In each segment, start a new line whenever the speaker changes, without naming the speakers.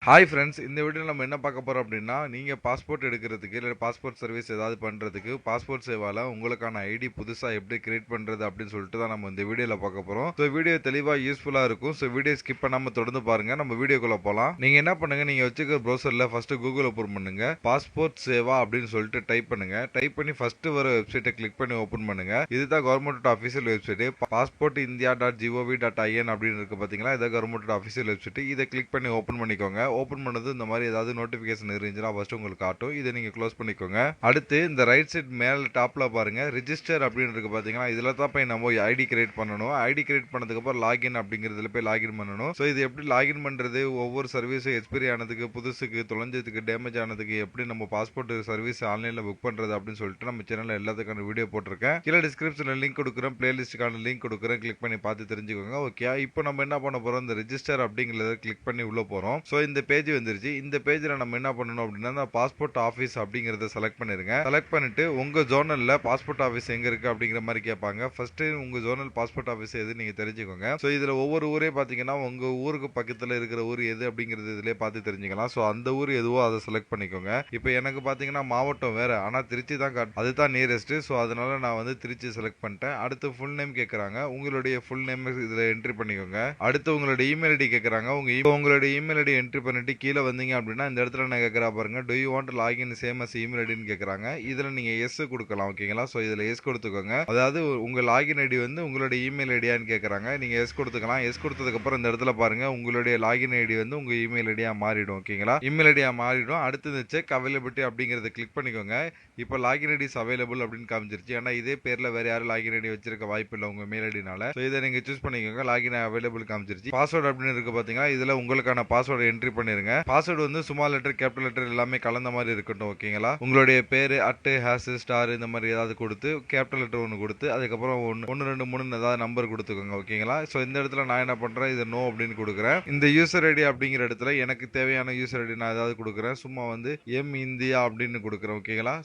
Hi friends, இந்த வீடியோல நம்ம என்ன பார்க்க போறோம் அப்படின்னா, நீங்க பாஸ்போர்ட் எடுக்கிறதுக்கு இல்ல பாஸ்போர்ட் சர்வீஸ் ஏதாவது பண்றதுக்கு பாஸ்போர்ட் சேவால உங்களுக்கான ஐடி புதுசா எப்படி கிரியேட் பண்றது அப்படின்னு சொல்லிட்டு தான் நம்ம இந்த வீடியோல பார்க்க போறோம். ஸோ வீடியோ தெளிவா யூஸ்ஃபுல்லா இருக்கும். ஸோ வீடியோ ஸ்கிப் பண்ணாம தொடர்ந்து பாருங்க. நம்ம வீடியோக்குள்ள போலாம். நீங்க என்ன பண்ணுங்க, நீங்க வச்சுக்க ப்ரௌசர்ல ஃபர்ஸ்ட் கூகுள் ஓபன் பண்ணுங்க. பாஸ்போர்ட் சேவா அப்படின்னு சொல்லிட்டு டைப் பண்ணுங்க. டைப் பண்ணி ஃபர்ஸ்ட் வர வெப்சைட்டை கிளிக் பண்ணி ஓபன் பண்ணுங்க. இதுதான் government official website. Passport India .gov.in அப்படின்னு இருக்கு பாத்தீங்களா, இதான் கவர்மெண்ட் ஆஃபீஷியல் வெப்சைட். இதை கிளிக் பண்ணி ஓபன் பண்ணிக்கோங்க. ஓபன் பண்ணது இந்த மாதிரி ஏதாவது நோட்டிபிகேஷன் இருந்துச்சுன்னா ஃபர்ஸ்ட் உங்களுக்கு காட்டும். இதை நீங்க க்ளோஸ் பண்ணிக்கோங்க. அடுத்து இந்த ரைட் சைட் மேல டாப்ல பாருங்க, ரிஜிஸ்டர் அப்படின்னு இருக்கு பாத்தீங்களா, இதுல தான் போய் நம்ம ஐடி கிரியேட் பண்ணணும். ஐடி கிரியேட் பண்ணதுக்கு அப்புறம் லாகின் அப்படிங்கிறதுல போய் லாகின் பண்ணணும். ஸோ இது எப்படி லாகின் பண்றது, ஒவ்வொரு சர்வீஸும் எக்ஸ்பைரி ஆனதுக்கு, புதுசுக்கு, தொலைஞ்சதுக்கு, டேமேஜ் ஆனதுக்கு எப்படி நம்ம பாஸ்போர்ட் சர்வீஸ் ஆன்லைன்ல புக் பண்றது அப்படின்னு சொல்லிட்டு நம்ம சேனல்ல எல்லாத்துக்கான வீடியோ போட்டிருக்கேன். கீழே டிஸ்கிரிப்ஷன்ல லிங்க் கொடுக்குறேன், பிளேலிஸ்டுக்கான லிங்க் கொடுக்குறேன், கிளிக் பண்ணி பார்த்து தெரிஞ்சுக்கோங்க. ஓகே, இப்போ நம்ம என்ன பண்ண போறோம், இந்த ரிஜிஸ்டர் அப்படிங்கிறத கிளிக் பண்ணி உள்ள போறோம். ஸோ இந்த பேஜ் வந்துருச்சு. இந்த பேஜ்ல நம்ம என்ன பண்ணணும் அப்படின்னா, பாஸ்போர்ட் ஆஃபீஸ் அப்படிங்கறத செலக்ட் பண்ணிருங்க. செலக்ட் பண்ணிட்டு உங்க ஜோனல்ல பாஸ்போர்ட் ஆஃபீஸ் எங்க இருக்கு அப்படிங்கிற மாதிரி கேட்பாங்க. ஃபர்ஸ்ட் உங்க ஜோனல் பாஸ்போர்ட் ஆஃபீஸ் எது நீங்க தெரிஞ்சுக்கோங்க. ஸோ இதுல ஒவ்வொரு ஊரே பாத்தீங்கன்னா உங்க ஊருக்கு பக்கத்துல இருக்கிற ஊர் எது அப்படிங்கிறது இதுலயே பார்த்து தெரிஞ்சுக்கலாம். ஸோ அந்த ஊர் எதுவோ அதை செலக்ட் பண்ணிக்கோங்க. இப்போ எனக்கு பாத்தீங்கன்னா மாவட்டம் வேற, ஆனா திருச்சி தான் அதுதான் நியரஸ்ட். ஸோ அதனால நான் வந்து திருச்சி செலக்ட் பண்ணிட்டேன். அடுத்து ஃபுல் நேம் கேட்கறாங்க. உங்களுடைய ஃபுல் நேம் இதுல என்ட்ரி பண்ணிக்கோங்க. அடுத்து உங்களுடைய இமெயில் ஐடி கேட்கறாங்க. உங்களுடைய இமெயில் ஐடி என்ட்ரி பண்ணிட்டு கீழே வந்தீங்க அப்படின்னா இந்த இடத்துல நான் கேட்கறா பாருங்க, do you want login same as email ஐடின்னு கேட்கறாங்க. இதுல நீங்க எஸ் கொடுக்கலாம். ஓகேங்களா, சோ இதுல எஸ் கொடுத்துக்கோங்க. அதாவது உங்க லாகின் ஐடி வந்து உங்களுடைய இமெயில் ஐடியான்னு கேட்கறாங்க. நீங்க எஸ் கொடுத்துக்கலாம். எஸ் கொடுத்ததுக்கு அப்புறம் இந்த இடத்துல பாருங்க, உங்களுடைய லாகின் ஐடி வந்து உங்க இமெயில் ஐடியா மாறிடும். ஓகேங்களா, இமெயில் ஐடியா மாறிடும். அடுத்து இந்த செக் அவைலபிலிட்டி அப்படிங்கறத கிளிக் பண்ணிக்கோங்க. இப்போ லாகின் ஐடிஸ் அவைலபிள் அப்படின்னு காமிச்சிருச்சு. ஏன்னா இதே பேர்ல வேற யாரும் லாகின் ஐடி வச்சிருக்க வாய்ப்பு இல்லை உங்க மெயில் ஐடினால. சோ இதை நீங்க சூஸ் பண்ணிக்கோங்க. Login available காமிச்சிருச்சு. பாஸ்வேர்டு அப்படின்னு இருக்கு பாத்தீங்களா, இதுல உங்களுக்கான பாஸ்வேர்டு என்ட்ரி பண்ணிருங்க. பாஸ்வேர்டு வந்து ஸ்மால் லெட்டர் கேபிட்டல் லெட்டர் எல்லாமே கலந்த மாதிரி இருக்கட்டும். ஓகேங்களா, உங்களுடைய பேரு அட்டு ஹேஷ் ஸ்டார் இந்த மாதிரி ஏதாவது கொடுத்து கேபிட்டல் லெட்டர் ஒன்று கொடுத்து அதுக்கப்புறம் 1 2 3 ஏதாவது நம்பர் கொடுத்துக்கோங்க. ஓகேங்களா, ஸோ இந்த இடத்துல நான் என்ன பண்றேன், இது நோ அப்படின்னு கொடுக்குறேன். இந்த யூசர் ஐடி அப்படிங்கிற இடத்துல எனக்கு தேவையான யூசர் ஐடி நான் ஏதாவது கொடுக்குறேன். சும்மா வந்து எம் இந்தியா அப்படின்னு கொடுக்குறேன். ஓகேங்களா,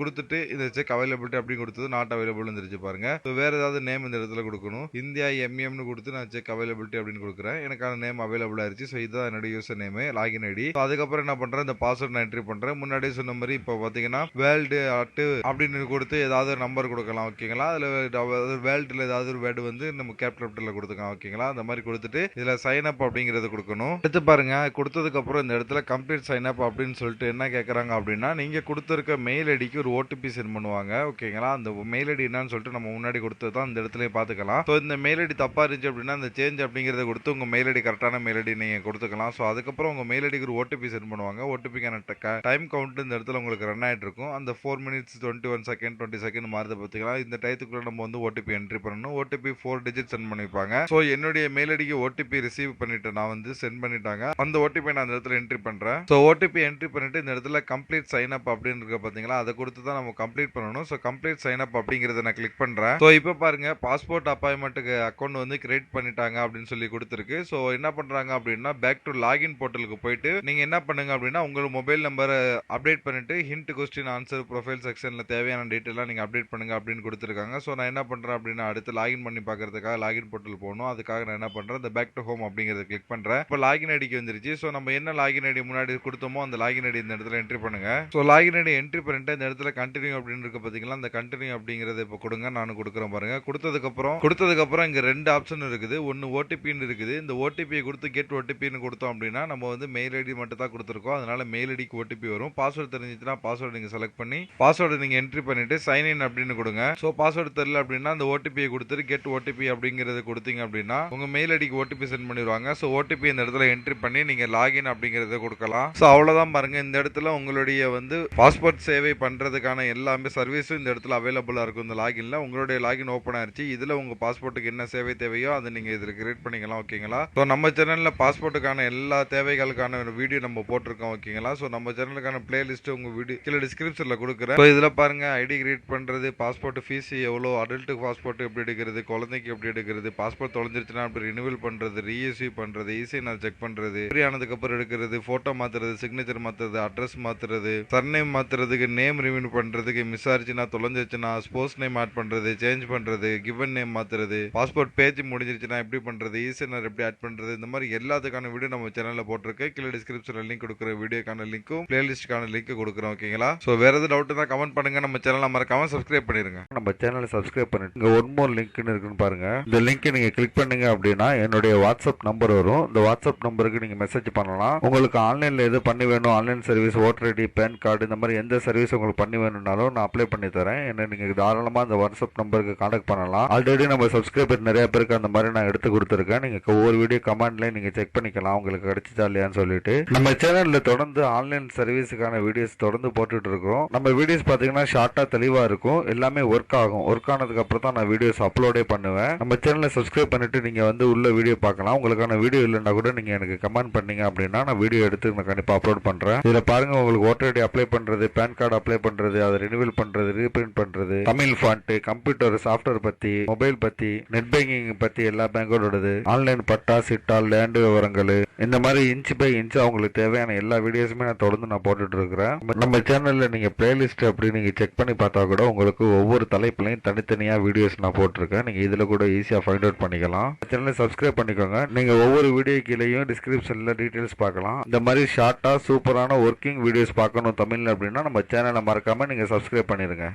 கொடுத்துட்டு இந்த செக் அவைலபிலிட்டி அப்படின்னு கொடுத்தது நாட் அவைலபிள் வந்துருச்சு பாருங்க. ஸோ வேற ஏதாவது நேம் இந்த இடத்துல கொடுக்கணும். இந்தியா எம்எம்னு கொடுத்து நான் செக் அவைலபிலிட்டி அப்படின்னு கொடுக்குறேன். எனக்கான நேம் அவைலபிள் ஆயிருச்சு. ஸோ இதுதான் என்னோட யூசர் நேம், லாகின் ஐடி. அதுக்கப்புறம் என்ன பண்றேன், இந்த பாஸ்வேர்ட் நான் என்ட்ரி பண்றேன். முன்னாடியே சொன்ன மாதிரி இப்போ பாத்தீங்கன்னா வேர்ல்டு அட்டு அப்படின்னு கொடுத்து ஏதாவது நம்பர் கொடுக்கலாம். ஓகேங்களா, அதுல வேர்ல்டுல ஏதாவது ஒரு வேர்டு வந்து நம்ம கேபிட்டல் கொடுத்துக்கலாம். ஓகேங்களா, அந்த மாதிரி கொடுத்துட்டு இதுல சைன் அப் அப்படிங்கறது கொடுக்கணும். எடுத்து பாருங்க, கொடுத்ததுக்கு அப்புறம் இந்த இடத்துல கம்ப்ளீட் சைன் அப் அப்படின்னு சொல்லிட்டு என்ன கேட்கறாங்க அப்படின்னா, நீங்க கொடுத்திருக்க மெயில் ஐடிக்கு ஒரு ஓடிபி சென்ட் பண்ணுவாங்க. ஓகேங்களா, அந்த மெயில் ஐடி என்னன்னு சொல்லிட்டு நம்ம முன்னாடி கொடுத்தது தான் இந்த இடத்துல பாத்துக்கலாம். ஸோ இந்த மெயில் ஐடி தப்பா இருந்துச்சு அப்படின்னா இந்த சேஞ்ச் அப்படிங்கறத கொடுத்து உங்க மெயில் ஐடி கரெக்டான மெயில் ஐடி நீங்க கொடுத்துக்கலாம். ஸோ அதுக்கப்புறம் உங்க மெயில் ஐடிக்கு ஒரு ஓடிபி சென்ட் பண்ணுவாங்க. ஓடிபிக்கான டைம் கவுண்ட் இந்த இடத்துல உங்களுக்கு ரன் ஆயிட்டு இருக்கும். அந்த 4 minutes 21 செகண்ட் 20 செகண்ட் மாறுது பாத்தீங்களா. இந்த டயத்துக்குள்ள நம்ம வந்து ஓடிபி என்ட்ரி பண்ணணும். ஓடிபி 4 digit சென்ட் பண்ணிருப்பாங்க. ஸோ என்னுடைய மெயில் ஐடிக்கு ஓடிபி ரிசீவ் பண்ணிட்டு நான் வந்து சென்ட் பண்ணிட்டாங்க. அந்த ஓடிபி நான் இந்த இடத்துல என்ட்ரி பண்றேன். ஸோ ஓடிபி என்ட்ரி பண்ணிட்டு இந்த இடத்துல கம்ப்ளீட் சைன் அப் அப்படின்னு இருக்க பாத்தீங்களா, அதை கொடுத்து தான் நம்ம கம்ப்ளீட் பண்ணணும். ஸோ கம்ப்ளீட் சைன் அப் அப்படிங்கறத நான் கிளிக் பண்றேன். ஸோ இப்போ பாருங்க, பாஸ்போர்ட் அப்பாயின்மெண்ட்டுக்கு அக்கௌண்ட் வந்து கிரியேட் பண்ணிட்டாங்க அப்படின்னு சொல்லி கொடுத்துருக்கு. ஸோ என்ன பண்றாங்க அப்படின்னா, பேக் டு லாகின் போர்ட்டலுக்கு போயிட்டு நீங்க என்ன பண்ணுங்க அப்படின்னா, உங்க மொபைல் நம்பரை அப்டேட் பண்ணிட்டு ஹிண்ட் கொஸ்டின் ஆன்சர் ப்ரொஃபைல் செக்ஷன்ல தேவையான டீட்டெயிலாம் நீங்க அப்டேட் பண்ணுங்க அப்படின்னு கொடுத்துருக்காங்க. ஸோ நான் என்ன பண்றேன் அப்படின்னா, அடுத்து லாகின் பண்ணி பார்க்கறதுக்காக லாகின் போர்ட்டல் போகணும். அதுக்காக நான் என்ன பண்றேன், இந்த பேக் டு ஹோம் அப்படிங்கறத கிளிக் பண்றேன். இப்போ லாகின் ஐடிக்கு வந்துருச்சு. ஸோ நம்ம என்ன லாகின் ஐடி முன்னாடி கொடுத்தோமோ அந்த லாகின் ஐடி இந்த இடத்துல என்ட்ரி பண்ணுங்க. ஸோ லாகின் ஐடி என்ட்ரி பண்ணிட்டு இந்த இடத்துல கண்டினியூ அப்படின்னு இருக்கு பாத்தீங்களா, அந்த கண்டினியூ அப்படிங்கறத இப்போ கொடுங்க. நான் கொடுக்குறேன் பாருங்க. கொடுத்ததுக்கு அப்புறம் இங்க 2 ஆப்ஷன் இருக்குது. ஒன்னு ஓடிபின்னு இருக்குது. இந்த ஓடிபியை கொடுத்து கெட் ஓடிபின்னு கொடுத்தோம் அப்படின்னா நம்ம வந்து மெயில் ஐடி மட்டும் தான் கொடுத்துருக்கோம். அதனால மெயில் ஐடிக்கு ஓடிபி வரும். பாஸ்வேர்டு தெரிஞ்சுச்சுன்னா பாஸ்வேர்டு நீங்க செலக்ட் பண்ணி பாஸ்வேர்டு நீங்க என்ட்ரி பண்ணிட்டு சைன் இன் அப்படின்னு கொடுங்க. சோ பாஸ்வேர்டு தெரியல அப்படின்னா அந்த ஓடிபியை கொடுத்துட்டு கெட் ஓடிபி அப்படிங்கறது கொடுத்தீங்க அப்படின்னா உங்க மெயில் ஐடிக்கு ஓடிபி சென்ட் பண்ணிடுவாங்க. சோ ஓடிபி இந்த இடத்துல என்ட்ரி பண்ணி நீங்க லாகின் அப்படிங்கறத கொடுக்கலாம். சோ அவ்வளவுதான் பாருங்க. இந்த இடத்துல உங்களுடைய வந்து பாஸ்போர்ட் சேவை பண்றதுக்கான எல்லாமே சர்வீஸும் இந்த இடத்துல அவைலபிளா இருக்கும். இந்த லாகின்ல உங்களுடைய லாகின் ஓபன் ஆயிருச்சு. இதுல உங்க பாஸ்போர்ட்டுக்கு என்ன சேவை தேவையோ அதை நீங்க இதுல கிரியேட் பண்ணிக்கலாம். ஓகேங்களா, சோ நம்ம சேனல்ல பாஸ்போர்ட்டுக்கான எல்லா தேவைகளுக்கான வீடியோ நம்ம போட்டிருக்கோம். ஓகேங்களா, சோ நம்ம சேனலுக்கான பிளேலிஸ்ட் உங்க வீடியோ கீழே டிஸ்கிரிப்ஷன்ல கொடுக்குறேன். சோ இதுல பாருங்க, ஐடி கிரியேட் பண்றது, பாஸ்போர்ட் ஃபீஸ் எவ்வளவு, அடல்ட் பாஸ்போர்ட் எப்படி எடுக்கிறது, குழந்தைக்கு எப்படி எடுக்கிறது, பாஸ்போர்ட் தொலைஞ்சிருச்சுன்னா அப்படி ரினிவல் பண்றது, ரீஇஷ்யூ பண்றது, ஈஸியா செக் பண்றது, ஃப்ரீ ஆனதுக்கு அப்புறம் எடுக்கிறது, போட்டோ மாத்துறது, சிக்னேச்சர் மாத்துறது, அட்ரஸ் மாத்துறது, சர்நேம் மாத்துறதுக்கு, நேம் ரிமூவ் பண்றதுக்கு, மிஸ் ஆச்சுன்னா தொலைஞ்சிருச்சுன்னா ஸ்போர்ட்ஸ் நேம் ஆட் பண்றது, சேஞ்ச் பண்றது, கிவன் நேம் மாத்துறது, பாஸ்போர்ட் பேஜ் முடிஞ்சிருச்சுன்னா எப்படி பண்றது, ஈஸியா எப்படி ஆட் பண்றது, இந்த மாதிரி எல்லாத்துக்கான வீடியோ நம்ம சேனல்ல போட்டு போட்டிருக்கு. கீழே டிஸ்கிரிப்ஷன்ல லிங்க் கொடுக்குற வீடியோக்கான லிங்க்கும் பிளேலிஸ்ட்கான லிங்க் கொடுக்குறோம். ஓகேங்களா? ஸோ வேற எதாவது டவுட் தான் கமெண்ட் பண்ணுங்க. நம்ம சேனலை மறக்காம சப்ஸ்கிரைப் பண்ணிருங்க. நம்ம சேனலை சப்ஸ்கிரைப் பண்ணிட்டு இங்க ஒன் மோர் லிங்க்னு இருக்குன்னு பாருங்க. இந்த லிங்க் நீங்க கிளிக் பண்ணீங்க அப்படின்னா என்னுடைய வாட்ஸ்அப் நம்பர் வரும். இந்த வாட்ஸ்அப் நம்பருக்கு நீங்க மெசேஜ் பண்ணலாம். உங்களுக்கு ஆன்லைன்ல எது பண்ணி வேணும், online service, voter ID, PAN card, இந்த மாதிரி எந்த சர்வீஸ் உங்களுக்கு பண்ணி வேணும்னாலும் நான் அப்ளை பண்ணி தரேன். என்ன நீங்க தாராளமா அந்த வாட்ஸ்அப் நம்பருக்கு கான்டாக்ட் பண்ணலாம். ஆல்ரெடி நம்ம சப்ஸ்கிரைபர் நிறைய பேருக்கு அந்த மாதிரி நான் எடுத்து கொடுத்துருக்கேன். நீங்க ஒவ்வொரு வீடியோ கமெண்ட்ல நீங்க செக் பண்ணிக்கலாம் உங்களுக்கு கிடைச்சிச்சா இல்லையான்னு சொல்லிட்டு. நம்ம சேனல்ல தொடர்ந்து ஆன்லைன் சர்வீஸுக்கான வீடியோஸ் தொடர்ந்து போட்டுட்டு இருக்கோம். நம்ம வீடியோஸ் பாத்தீங்கன்னா ஷார்ட்டா தெளிவா இருக்கும். எல்லாமே ஒர்க் ஆகும். ஒர்க் ஆனதுக்கு அப்புறம் தான் நான் வீடியோஸ் அப்லோடே பண்ணுவேன். நம்ம சேனலை சப்ஸ்கிரைப் பண்ணிட்டு நீங்க வந்து உள்ள வீடியோ பார்க்கலாம். உங்களுக்கான வீடியோ இல்லைன்னா கூட நீங்க எனக்கு கமெண்ட் பண்ணீங்க அப்படின்னா நான் வீடியோ எடுத்து நான் கண்டிப்பா அப்லோட் பண்றேன். இதுல பாருங்க, உங்களுக்கு ஓட்டர் ஐடி அப்ளை பண்றது, பேன் கார்டு அப்ளை பண்றது, அதை ரினிவல் பண்றது, ரீபிரிண்ட் பண்றது, தமிழ் ஃபாண்ட், கம்ப்யூட்டர் சாஃப்ட்வேர் பத்தி, மொபைல் பத்தி, நெட் பேங்கிங் பத்தி எல்லா பேங்கோடது, ஆன்லைன் பட்டா, சிட்டா, லேண்ட் விவரங்கள், இந்த மாதிரி இன்ச் பை இன்ச் அவங்களுக்கு தேவையான எல்லா வீடியோஸுமே நான் தொடர்ந்து நான் போட்டுட்டு இருக்கிறேன். நம்ம சேனல்ல நீங்க பிளேலிஸ்ட் அப்படி நீங்க செக் பண்ணி பார்த்தா கூட உங்களுக்கு ஒவ்வொரு தலைப்புலையும் தனித்தனியா வீடியோஸ் நான் போட்டிருக்கேன். நீங்க இதுல கூட ஈஸியா ஃபைண்ட் அவுட் பண்ணிக்கலாம். சேனலை சப்ஸ்கிரைப் பண்ணிக்கோங்க. நீங்க ஒவ்வொரு வீடியோ கீழேயும் டிஸ்கிரிப்ஷன்ல டீடைல்ஸ் பார்க்கலாம். இந்த மாதிரி ஷார்ட்டா சூப்பரான ஒர்க்கிங் வீடியோஸ் பார்க்கணும் தமிழ்ல அப்படின்னா நம்ம சேனலை மறக்காம நீங்க சப்ஸ்கிரைப் பண்ணிருங்க.